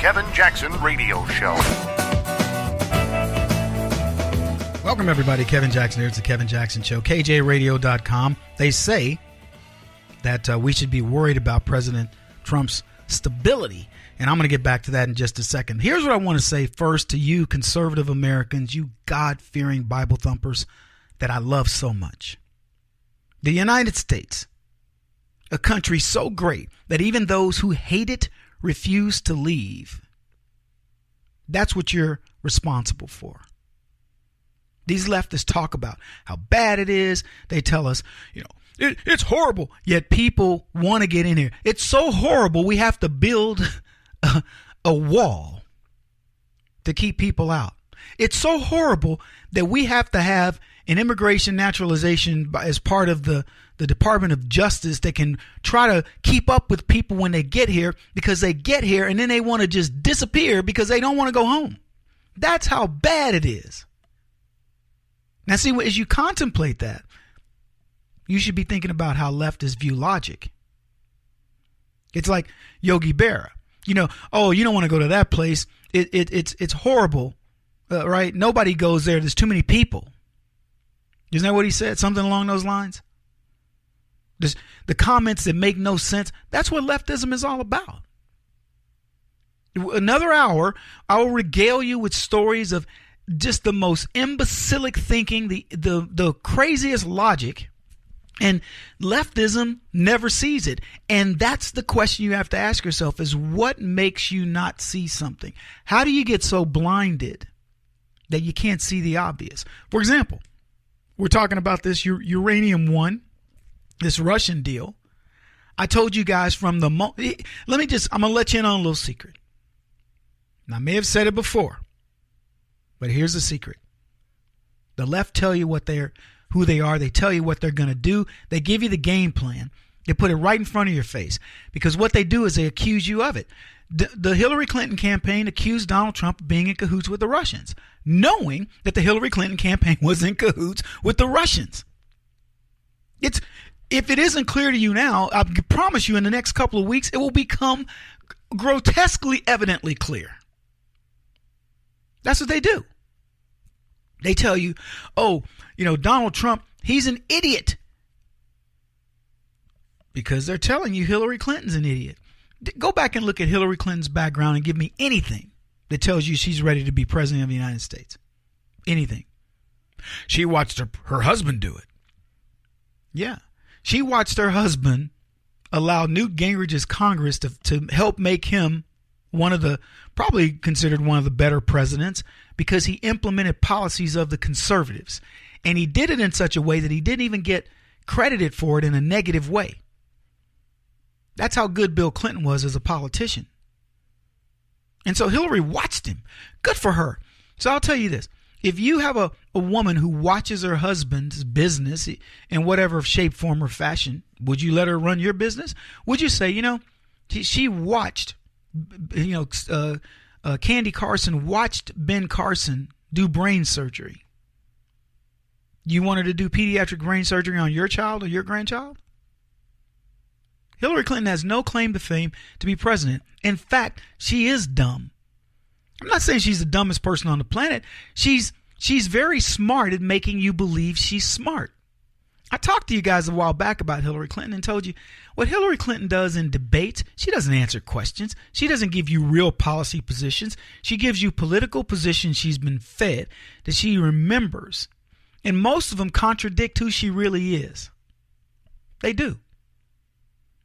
Kevin Jackson Radio Show. Welcome, everybody. Kevin Jackson here. It's the Kevin Jackson Show. KJRadio.com. They say that we should be worried about President Trump's stability. And I'm going to get back to that in just a second. Here's what I want to say first to you conservative Americans, you God-fearing Bible thumpers that I love so much. The United States, a country so great that even those who hate it refuse to leave. That's what you're responsible for. These leftists talk about how bad it is. They tell us, it's horrible, yet people want to get in here. It's so horrible we have to build a wall to keep people out. It's so horrible that we have to have an immigration naturalization as part of the Department of Justice that can try to keep up with people when they get here, because they get here and then they want to just disappear because they don't want to go home. That's how bad it is. Now, see, as you contemplate that, you should be thinking about how leftists view logic. It's like Yogi Berra. Oh, you don't want to go to that place. It's horrible, right? Nobody goes there. There's too many people. Isn't that what he said? Something along those lines? The comments that make no sense. That's what leftism is all about. Another hour, I will regale you with stories of just the most imbecilic thinking, the craziest logic, and leftism never sees it. And that's the question you have to ask yourself is, what makes you not see something? How do you get so blinded that you can't see the obvious? For example, we're talking about this uranium one, this Russian deal. I told you guys from the I'm going to let you in on a little secret. And I may have said it before, but here's the secret. The left tell you who they are. They tell you what they're going to do. They give you the game plan. They put it right in front of your face, because what they do is they accuse you of it. The Hillary Clinton campaign accused Donald Trump of being in cahoots with the Russians, knowing that the Hillary Clinton campaign was in cahoots with the Russians. If it isn't clear to you now, I promise you in the next couple of weeks, it will become grotesquely evidently clear. That's what they do. They tell you, Donald Trump, he's an idiot. Because they're telling you Hillary Clinton's an idiot. Go back and look at Hillary Clinton's background and give me anything that tells you she's ready to be president of the United States. Anything. She watched her husband do it. Yeah. She watched her husband allow Newt Gingrich's Congress to help make him probably considered one of the better presidents, because he implemented policies of the conservatives. And he did it in such a way that he didn't even get credited for it in a negative way. That's how good Bill Clinton was as a politician. And so Hillary watched him. Good for her. So I'll tell you this. If you have a woman who watches her husband's business in whatever shape, form, or fashion, would you let her run your business? Would you say, she watched, Candy Carson watched Ben Carson do brain surgery. You want her to do pediatric brain surgery on your child or your grandchild? Hillary Clinton has no claim to fame to be president. In fact, she is dumb. I'm not saying she's the dumbest person on the planet. She's very smart at making you believe she's smart. I talked to you guys a while back about Hillary Clinton and told you what Hillary Clinton does in debates. She doesn't answer questions. She doesn't give you real policy positions. She gives you political positions she's been fed that she remembers. And most of them contradict who she really is. They do.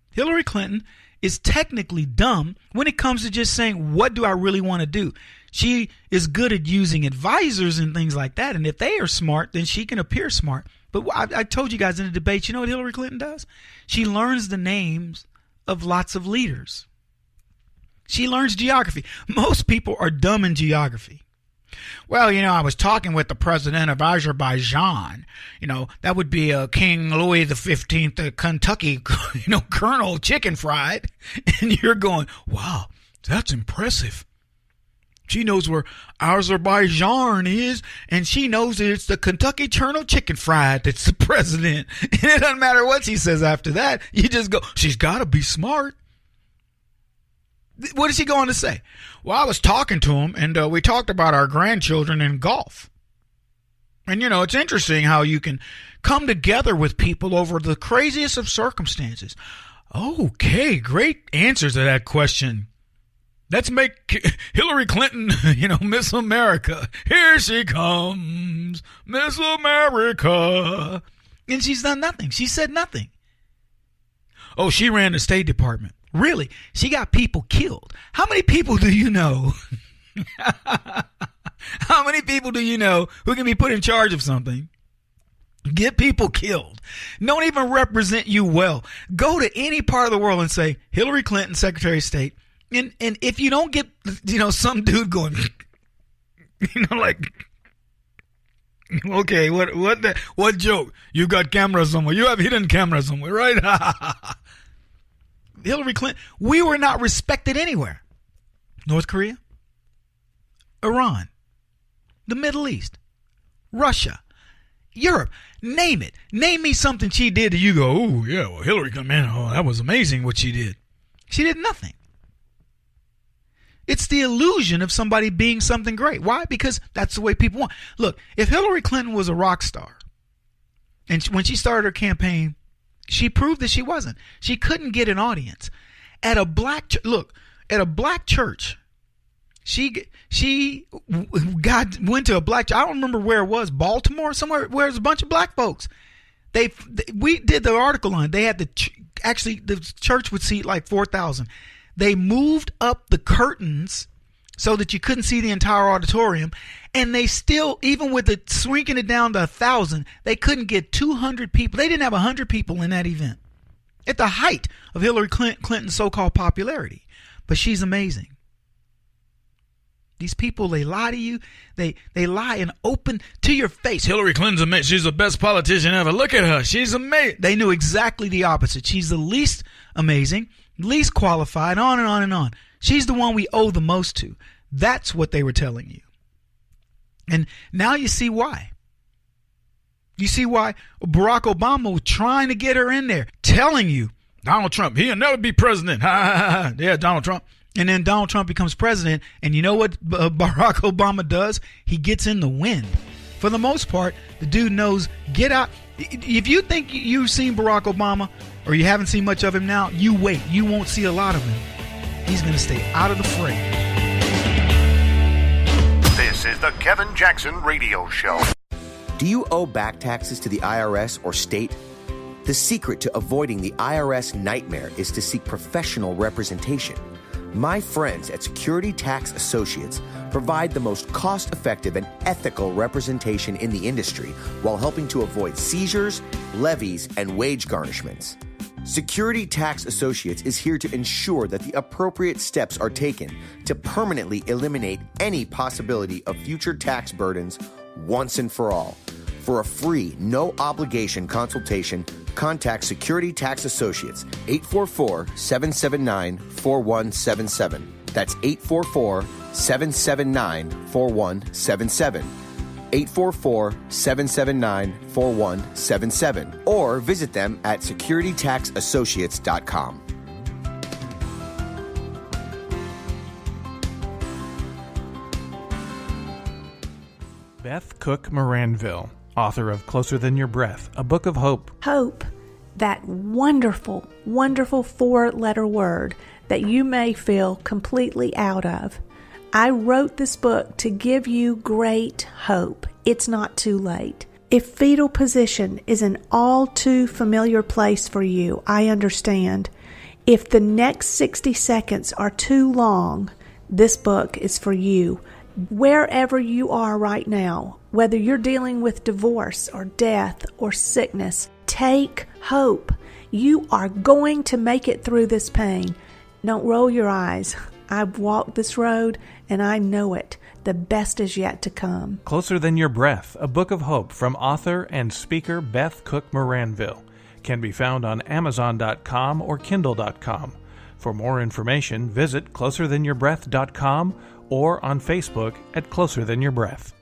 Hillary Clinton is technically dumb when it comes to just saying, what do I really want to do? She is good at using advisors and things like that. And if they are smart, then she can appear smart. But I told you guys in the debate, you know what Hillary Clinton does? She learns the names of lots of leaders. She learns geography. Most people are dumb in geography. Well, I was talking with the president of Azerbaijan. That would be King Louis XV of Kentucky, Colonel Chicken Fried. And you're going, wow, that's impressive. She knows where Azerbaijan is, and she knows that it's the Kentucky Colonel Chicken Fried that's the president. And it doesn't matter what she says after that. You just go, she's got to be smart. What is he going to say? Well, I was talking to him, and we talked about our grandchildren and golf. And, you know, it's interesting how you can come together with people over the craziest of circumstances. Okay, great answers to that question. Let's make Hillary Clinton, Miss America. Here she comes, Miss America. And she's done nothing. She said nothing. Oh, she ran the State Department. Really? She got people killed. How many people do you know? How many people do you know who can be put in charge of something? Get people killed. Don't even represent you well. Go to any part of the world and say, Hillary Clinton, Secretary of State. And if you don't get, some dude going, like, okay, what joke? You got cameras somewhere. You have hidden cameras somewhere, right? Hillary Clinton, we were not respected anywhere. North Korea, Iran, the Middle East, Russia, Europe, name it. Name me something she did that you go, oh, yeah, well, Hillary Clinton, man, that was amazing what she did. She did nothing. It's the illusion of somebody being something great. Why? Because that's the way people want. Look, if Hillary Clinton was a rock star, and when she started her campaign, she proved that she wasn't. She couldn't get an audience. At a black church, she went to a black church. I don't remember where it was, Baltimore, somewhere where there's a bunch of black folks. We did the article on it. They had the church would seat like 4,000. They moved up the curtains so that you couldn't see the entire auditorium. And they still, even with it shrinking it down to 1,000, they couldn't get 200 people. They didn't have 100 people in that event at the height of Hillary Clinton's so-called popularity. But she's amazing. These people, they lie to you. They lie and open to your face. Hillary Clinton's amazing. She's the best politician ever. Look at her. She's amazing. They knew exactly the opposite. She's the least amazing, least qualified, on and on and on. She's the one we owe the most to. That's what they were telling you. And now you see why. You see why Barack Obama was trying to get her in there, telling you, Donald Trump, he'll never be president. Ha, ha, ha, ha. Yeah, Donald Trump. And then Donald Trump becomes president, and you know what Barack Obama does? He gets in the wind. For the most part, the dude knows, get out. If you think you've seen Barack Obama, or you haven't seen much of him now, you wait. You won't see a lot of him. He's going to stay out of the fray. This is the Kevin Jackson Radio Show. Do you owe back taxes to the IRS or state? The secret to avoiding the IRS nightmare is to seek professional representation. My friends at Security Tax Associates provide the most cost-effective and ethical representation in the industry while helping to avoid seizures, levies, and wage garnishments. Security Tax Associates is here to ensure that the appropriate steps are taken to permanently eliminate any possibility of future tax burdens once and for all. For a free, no-obligation consultation, contact Security Tax Associates, 844-779-4177. That's 844-779-4177. 844-779-4177. Or visit them at securitytaxassociates.com. Beth Cook Moranville, author of Closer Than Your Breath, a book of hope. Hope, that wonderful, wonderful 4-letter word that you may feel completely out of. I wrote this book to give you great hope. It's not too late. If fetal position is an all too familiar place for you, I understand. If the next 60 seconds are too long, this book is for you. Wherever you are right now, whether you're dealing with divorce or death or sickness, take hope. You are going to make it through this pain. Don't roll your eyes. I've walked this road and I know it. The best is yet to come. Closer Than Your Breath, a book of hope from author and speaker Beth Cook Moranville, can be found on Amazon.com or Kindle.com. For more information, visit closerthanyourBreath.com or on Facebook at Closer Than Your Breath.